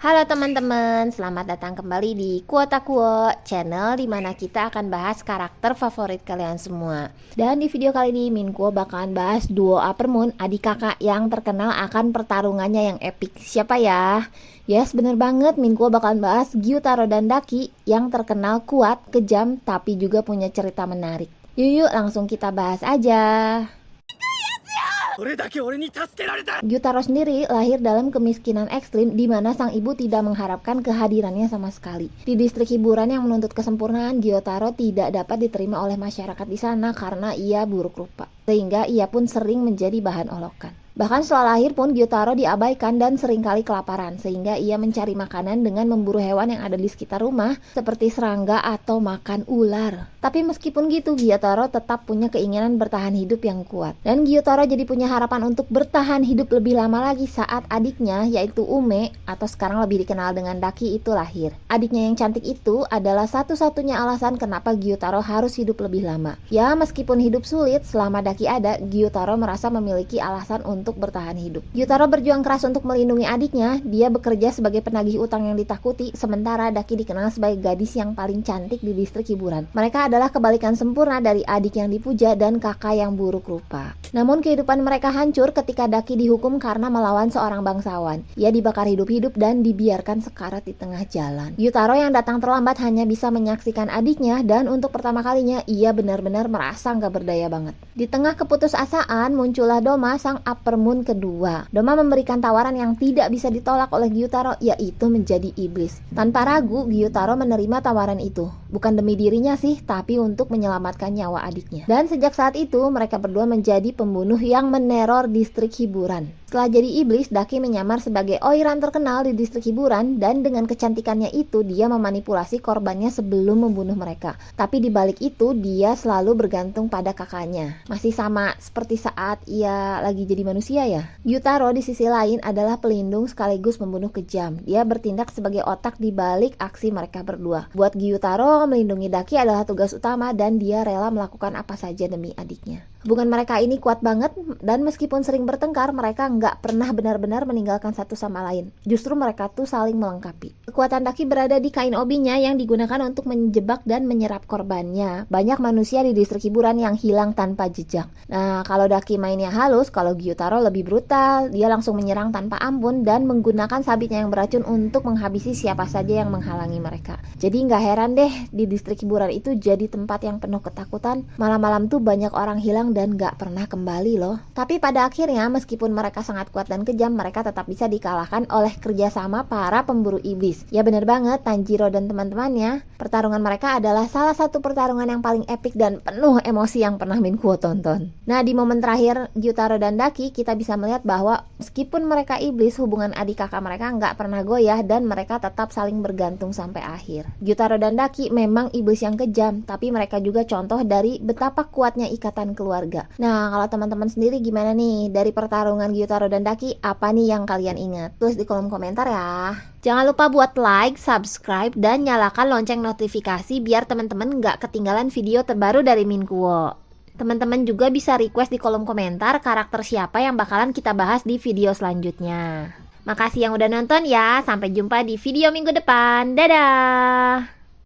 Halo teman-teman, selamat datang kembali di Kuota Kuo, channel dimana kita akan bahas karakter favorit kalian semua. Dan di video kali ini Min Kuo bakalan bahas duo Upper Moon, adik kakak yang terkenal akan pertarungannya yang epic. Siapa ya? Yes, bener banget, Min Kuo bakalan bahas Gyutaro dan Daki yang terkenal kuat, kejam, tapi juga punya cerita menarik. Yuk langsung kita bahas aja. Gyutaro sendiri lahir dalam kemiskinan ekstrim di mana sang ibu tidak mengharapkan kehadirannya sama sekali. Di distrik hiburan yang menuntut kesempurnaan, Gyutaro tidak dapat diterima oleh masyarakat di sana karena ia buruk rupa. Sehingga ia pun sering menjadi bahan olokan. Bahkan setelah lahir pun Gyutaro diabaikan dan seringkali kelaparan, sehingga ia mencari makanan dengan memburu hewan yang ada di sekitar rumah, seperti serangga atau makan ular. Tapi meskipun gitu, Gyutaro tetap punya keinginan bertahan hidup yang kuat. Dan Gyutaro jadi punya harapan untuk bertahan hidup lebih lama lagi saat adiknya, yaitu Ume, atau sekarang lebih dikenal dengan Daki, itu lahir. Adiknya yang cantik itu adalah satu-satunya alasan kenapa Gyutaro harus hidup lebih lama. Ya, meskipun hidup sulit, selama Daki ada, Gyutaro merasa memiliki alasan untuk bertahan hidup. Gyutaro berjuang keras untuk melindungi adiknya. Dia bekerja sebagai penagih utang yang ditakuti, sementara Daki dikenal sebagai gadis yang paling cantik di distrik hiburan. Mereka adalah kebalikan sempurna dari adik yang dipuja dan kakak yang buruk rupa. Namun kehidupan mereka hancur ketika Daki dihukum karena melawan seorang bangsawan. Ia dibakar hidup-hidup dan dibiarkan sekarat di tengah jalan. Gyutaro yang datang terlambat hanya bisa menyaksikan adiknya, dan untuk pertama kalinya ia benar-benar merasa nggak berdaya banget. Di tengah keputusasaan muncullah Doma, sang Upper Moon kedua. Doma memberikan tawaran yang tidak bisa ditolak oleh Gyutaro, yaitu menjadi iblis. Tanpa ragu, Gyutaro menerima tawaran itu. Bukan demi dirinya sih, tapi untuk menyelamatkan nyawa adiknya. Dan sejak saat itu, mereka berdua menjadi pembunuh yang meneror distrik hiburan. Setelah jadi iblis, Daki menyamar sebagai oiran terkenal di distrik hiburan, dan dengan kecantikannya itu, dia memanipulasi korbannya sebelum membunuh mereka. Tapi di balik itu, dia selalu bergantung pada kakaknya. Masih sama seperti saat ia lagi jadi manusia ya. Gyutaro di sisi lain adalah pelindung sekaligus pembunuh kejam. Dia bertindak sebagai otak di balik aksi mereka berdua. Buat Gyutaro, melindungi Daki adalah tugas utama dan dia rela melakukan apa saja demi adiknya. Hubungan mereka ini kuat banget, dan meskipun sering bertengkar, mereka nggak pernah benar-benar meninggalkan satu sama lain. Justru mereka tuh saling melengkapi. Kekuatan Daki berada di kain obinya yang digunakan untuk menjebak dan menyerap korbannya. Banyak manusia di distrik hiburan yang hilang tanpa jejak. Nah, kalau Daki mainnya halus, kalau Gyutaro lebih brutal. Dia langsung menyerang tanpa ampun dan menggunakan sabitnya yang beracun untuk menghabisi siapa saja yang menghalangi mereka. Jadi nggak heran deh, di distrik hiburan itu jadi tempat yang penuh ketakutan. Malam-malam tuh banyak orang hilang dan gak pernah kembali loh. Tapi pada akhirnya, meskipun mereka sangat kuat dan kejam, mereka tetap bisa dikalahkan oleh kerjasama para pemburu iblis. Ya bener banget, Tanjiro dan teman-temannya. Pertarungan mereka adalah salah satu pertarungan yang paling epik dan penuh emosi yang pernah Min Kuo tonton. Nah, di momen terakhir Gyutaro dan Daki, kita bisa melihat bahwa meskipun mereka iblis, hubungan adik kakak mereka gak pernah goyah dan mereka tetap saling bergantung sampai akhir. Gyutaro dan Daki memang iblis yang kejam, tapi mereka juga contoh dari betapa kuatnya ikatan keluarga. Nah, kalau teman-teman sendiri gimana nih? Dari pertarungan Gyutaro dan Daki, apa nih yang kalian ingat? Tulis di kolom komentar ya. Jangan lupa buat like, subscribe, dan nyalakan lonceng notifikasi biar teman-teman nggak ketinggalan video terbaru dari Min Kuo. Teman-teman juga bisa request di kolom komentar karakter siapa yang bakalan kita bahas di video selanjutnya. Makasih yang udah nonton ya. Sampai jumpa di video minggu depan. Dadah!